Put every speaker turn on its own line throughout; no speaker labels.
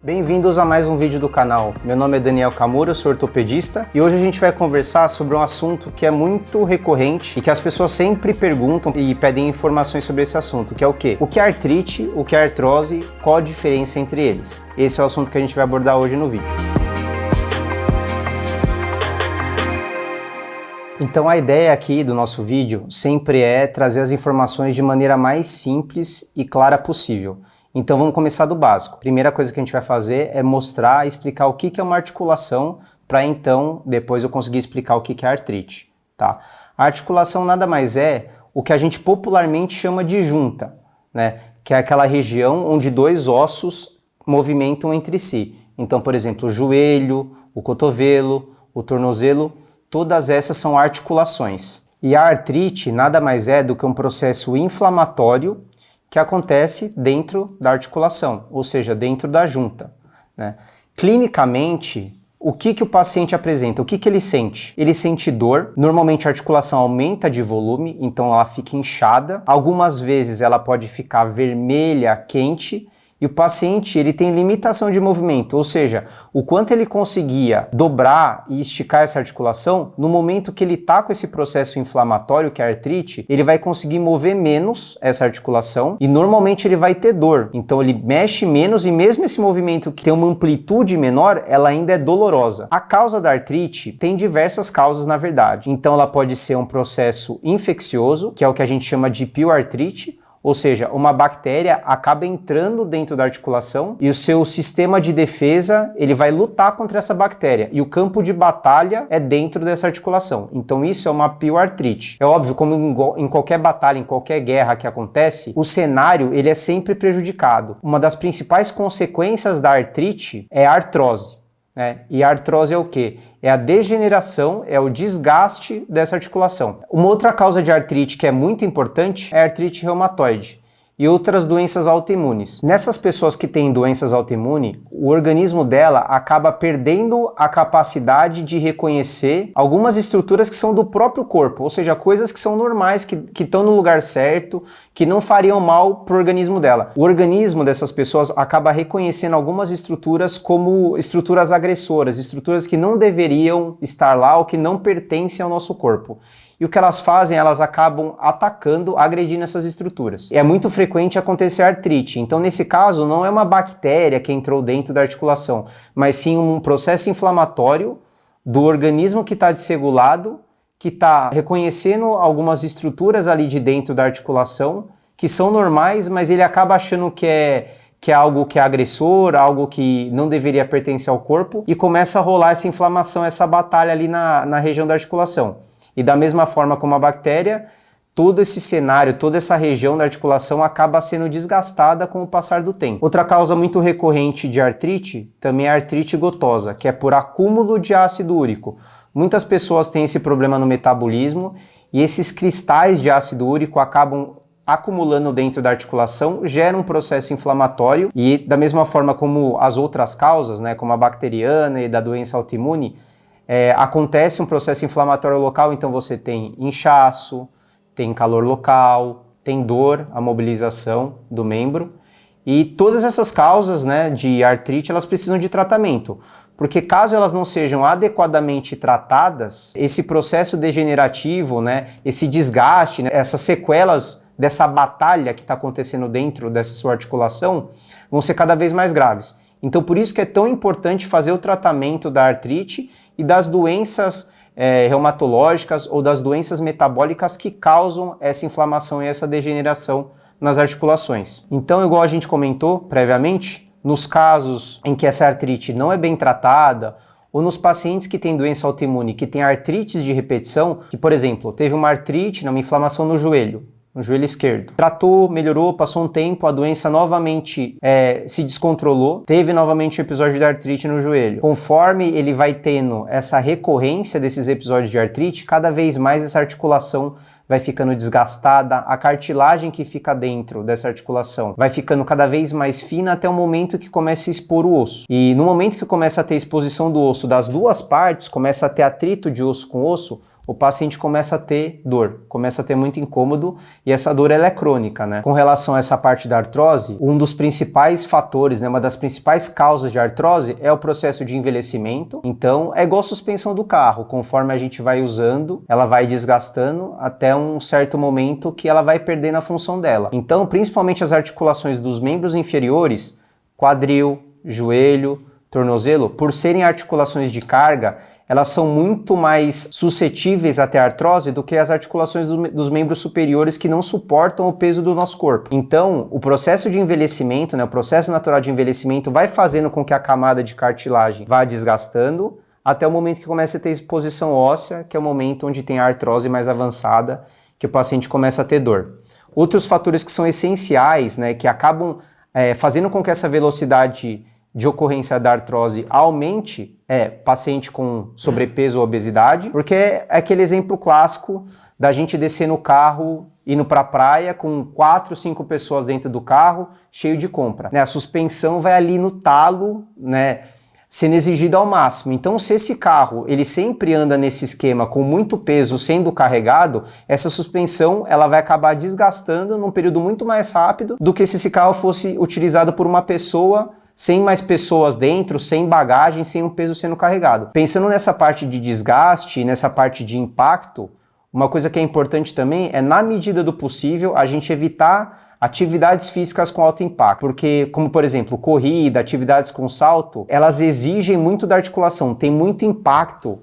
Bem-vindos a mais um vídeo do canal. Meu nome é Daniel Kamura, eu sou ortopedista e hoje a gente vai conversar sobre um assunto que é muito recorrente e que as pessoas sempre perguntam e pedem informações sobre esse assunto, que é o quê? O que é artrite, o que é artrose, qual a diferença entre eles? Esse é o assunto que a gente vai abordar hoje no vídeo. Então a ideia aqui do nosso vídeo sempre é trazer as informações de maneira mais simples e clara possível. Então vamos começar do básico. Primeira coisa que a gente vai fazer é mostrar e explicar o que é uma articulação, para então depois eu conseguir explicar o que é artrite. Tá? A articulação nada mais é o que a gente popularmente chama de junta, né? Que é aquela região onde dois ossos movimentam entre si. Então, por exemplo, o joelho, o cotovelo, o tornozelo, todas essas são articulações. E a artrite nada mais é do que um processo inflamatório que acontece dentro da articulação, ou seja, dentro da junta, né? Clinicamente, o que o paciente apresenta? O que ele sente? Ele sente dor, normalmente a articulação aumenta de volume, então ela fica inchada, algumas vezes ela pode ficar vermelha, quente, e o paciente ele tem limitação de movimento, ou seja, o quanto ele conseguia dobrar e esticar essa articulação, no momento que ele está com esse processo inflamatório, que é a artrite, ele vai conseguir mover menos essa articulação e normalmente ele vai ter dor. Então ele mexe menos e mesmo esse movimento que tem uma amplitude menor, ela ainda é dolorosa. A causa da artrite tem diversas causas na verdade. Então ela pode ser um processo infeccioso, que é o que a gente chama de pioartrite, ou seja, uma bactéria acaba entrando dentro da articulação e o seu sistema de defesa ele vai lutar contra essa bactéria e o campo de batalha é dentro dessa articulação. Então isso é uma pioartrite. É óbvio, como em qualquer batalha, em qualquer guerra que acontece, o cenário ele é sempre prejudicado. Uma das principais consequências da artrite é a artrose. E a artrose é o quê? É a degeneração, é o desgaste dessa articulação. Uma outra causa de artrite que é muito importante é a artrite reumatoide e outras doenças autoimunes. Nessas pessoas que têm doenças autoimunes, o organismo dela acaba perdendo a capacidade de reconhecer algumas estruturas que são do próprio corpo, ou seja, coisas que são normais, que estão no lugar certo, que não fariam mal para o organismo dela. O organismo dessas pessoas acaba reconhecendo algumas estruturas como estruturas agressoras, estruturas que não deveriam estar lá ou que não pertencem ao nosso corpo. E o que elas fazem, elas acabam atacando, agredindo essas estruturas. E é muito frequente acontecer artrite. Então, nesse caso, não é uma bactéria que entrou dentro da articulação, mas sim um processo inflamatório do organismo que está desregulado, que está reconhecendo algumas estruturas ali de dentro da articulação, que são normais, mas ele acaba achando que é algo que é agressor, algo que não deveria pertencer ao corpo, e começa a rolar essa inflamação, essa batalha ali na região da articulação. E da mesma forma como a bactéria, todo esse cenário, toda essa região da articulação acaba sendo desgastada com o passar do tempo. Outra causa muito recorrente de artrite também é a artrite gotosa, que é por acúmulo de ácido úrico. Muitas pessoas têm esse problema no metabolismo e esses cristais de ácido úrico acabam acumulando dentro da articulação, gera um processo inflamatório e da mesma forma como as outras causas, como a bacteriana e da doença autoimune, acontece um processo inflamatório local, então você tem inchaço, tem calor local, tem dor, a mobilização do membro, e todas essas causas de artrite, elas precisam de tratamento, porque caso elas não sejam adequadamente tratadas, esse processo degenerativo, esse desgaste, essas sequelas dessa batalha que está acontecendo dentro dessa sua articulação, vão ser cada vez mais graves. Então por isso que é tão importante fazer o tratamento da artrite e das doenças reumatológicas ou das doenças metabólicas que causam essa inflamação e essa degeneração nas articulações. Então, igual a gente comentou previamente, nos casos em que essa artrite não é bem tratada, ou nos pacientes que têm doença autoimune, que têm artrites de repetição, que, por exemplo, teve uma artrite, uma inflamação no joelho esquerdo. Tratou, melhorou, passou um tempo, a doença novamente se descontrolou, teve novamente um episódio de artrite no joelho. Conforme ele vai tendo essa recorrência desses episódios de artrite, cada vez mais essa articulação vai ficando desgastada, a cartilagem que fica dentro dessa articulação vai ficando cada vez mais fina até o momento que começa a expor o osso. E no momento que começa a ter exposição do osso das duas partes, começa a ter atrito de osso com osso, o paciente começa a ter dor, começa a ter muito incômodo e essa dor ela é crônica, né? Com relação a essa parte da artrose, um dos principais fatores, né, uma das principais causas de artrose é o processo de envelhecimento. Então, é igual a suspensão do carro, conforme a gente vai usando, ela vai desgastando até um certo momento que ela vai perdendo a função dela. Então, principalmente as articulações dos membros inferiores, quadril, joelho, tornozelo, por serem articulações de carga, elas são muito mais suscetíveis a ter artrose do que as articulações dos membros superiores que não suportam o peso do nosso corpo. Então, o processo de envelhecimento, né, o processo natural de envelhecimento vai fazendo com que a camada de cartilagem vá desgastando até o momento que começa a ter exposição óssea, que é o momento onde tem a artrose mais avançada, que o paciente começa a ter dor. Outros fatores que são essenciais, né, que acabam fazendo com que essa velocidade de ocorrência da artrose aumente paciente com sobrepeso ou obesidade, porque é aquele exemplo clássico da gente descer no carro, indo para a praia com 4, 5 pessoas dentro do carro, cheio de compra. A suspensão vai ali no talo, né, sendo exigida ao máximo. Então, se esse carro ele sempre anda nesse esquema com muito peso sendo carregado, essa suspensão ela vai acabar desgastando num período muito mais rápido do que se esse carro fosse utilizado por uma pessoa sem mais pessoas dentro, sem bagagem, sem um peso sendo carregado. Pensando nessa parte de desgaste, nessa parte de impacto, uma coisa que é importante também é, na medida do possível, a gente evitar atividades físicas com alto impacto, porque, como por exemplo, corrida, atividades com salto, elas exigem muito da articulação, tem muito impacto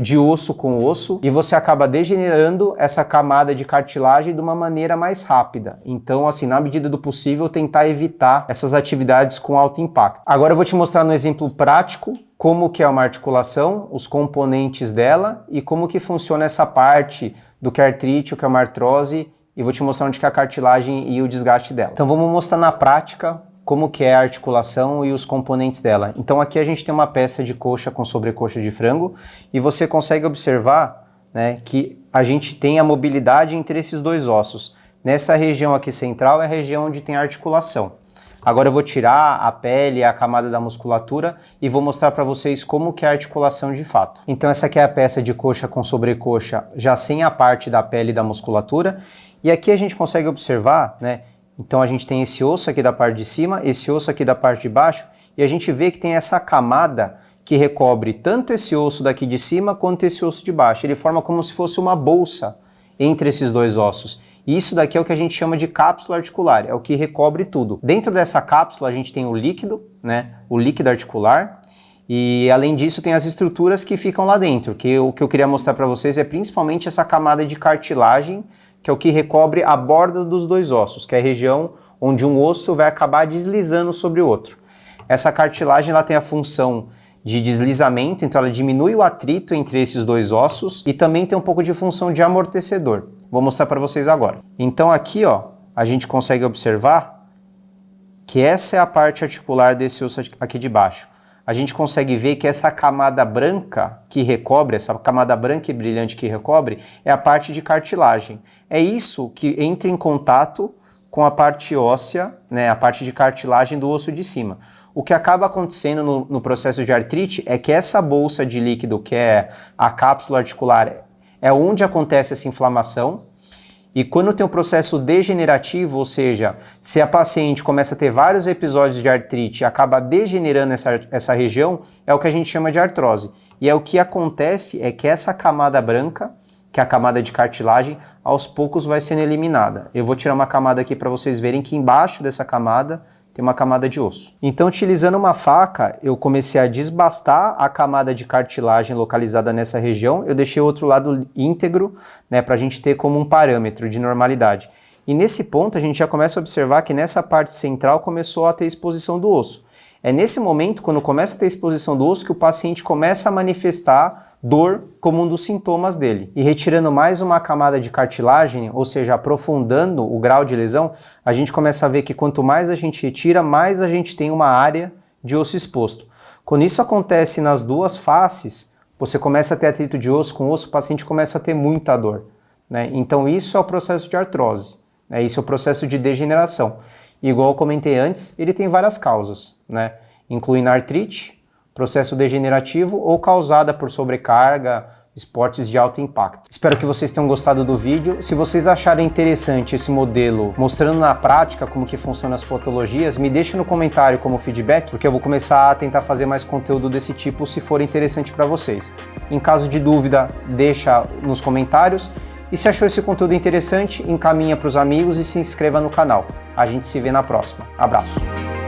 de osso com osso e você acaba degenerando essa camada de cartilagem de uma maneira mais rápida. Então, assim, na medida do possível, tentar evitar essas atividades com alto impacto. Agora eu vou te mostrar no exemplo prático como que é uma articulação, os componentes dela e como que funciona essa parte do que é artrite, o que é uma artrose, e vou te mostrar onde que é a cartilagem e o desgaste dela. Então vamos mostrar na prática como que é a articulação e os componentes dela. Então aqui a gente tem uma peça de coxa com sobrecoxa de frango e você consegue observar, né, que a gente tem a mobilidade entre esses dois ossos. Nessa região aqui central é a região onde tem a articulação. Agora eu vou tirar a pele, a camada da musculatura e vou mostrar para vocês como que é a articulação de fato. Então essa aqui é a peça de coxa com sobrecoxa já sem a parte da pele e da musculatura. E aqui a gente consegue observar, né, então a gente tem esse osso aqui da parte de cima, esse osso aqui da parte de baixo, e a gente vê que tem essa camada que recobre tanto esse osso daqui de cima quanto esse osso de baixo. Ele forma como se fosse uma bolsa entre esses dois ossos. E isso daqui é o que a gente chama de cápsula articular, é o que recobre tudo. Dentro dessa cápsula a gente tem o líquido, né, o líquido articular, e além disso tem as estruturas que ficam lá dentro, que o que eu queria mostrar para vocês é principalmente essa camada de cartilagem, que é o que recobre a borda dos dois ossos, que é a região onde um osso vai acabar deslizando sobre o outro. Essa cartilagem ela tem a função de deslizamento, então ela diminui o atrito entre esses dois ossos e também tem um pouco de função de amortecedor. Vou mostrar para vocês agora. Então aqui, ó, a gente consegue observar que essa é a parte articular desse osso aqui de baixo. A gente consegue ver que essa camada branca que recobre, essa camada branca e brilhante que recobre, é a parte de cartilagem. É isso que entra em contato com a parte óssea, né, a parte de cartilagem do osso de cima. O que acaba acontecendo no processo de artrite é que essa bolsa de líquido, que é a cápsula articular, é onde acontece essa inflamação. E quando tem um processo degenerativo, ou seja, se a paciente começa a ter vários episódios de artrite e acaba degenerando essa região, é o que a gente chama de artrose. E é o que acontece é que essa camada branca, que é a camada de cartilagem, aos poucos vai sendo eliminada. Eu vou tirar uma camada aqui para vocês verem que embaixo dessa camada tem uma camada de osso. Então, utilizando uma faca, eu comecei a desbastar a camada de cartilagem localizada nessa região. Eu deixei o outro lado íntegro, né, para a gente ter como um parâmetro de normalidade. E nesse ponto, a gente já começa a observar que nessa parte central começou a ter exposição do osso. É nesse momento, quando começa a ter exposição do osso, que o paciente começa a manifestar dor como um dos sintomas dele. E retirando mais uma camada de cartilagem, ou seja, aprofundando o grau de lesão, a gente começa a ver que quanto mais a gente retira, mais a gente tem uma área de osso exposto. Quando isso acontece nas duas faces, você começa a ter atrito de osso com osso, o paciente começa a ter muita dor, né? Então isso é o processo de artrose, né? Isso é o processo de degeneração. Igual eu comentei antes, ele tem várias causas, né? Incluindo artrite, processo degenerativo ou causada por sobrecarga, esportes de alto impacto. Espero que vocês tenham gostado do vídeo. Se vocês acharem interessante esse modelo, mostrando na prática como que funcionam as fotologias, me deixe no comentário como feedback, porque eu vou começar a tentar fazer mais conteúdo desse tipo, se for interessante para vocês. Em caso de dúvida, deixa nos comentários. E se achou esse conteúdo interessante, encaminha para os amigos e se inscreva no canal. A gente se vê na próxima. Abraço!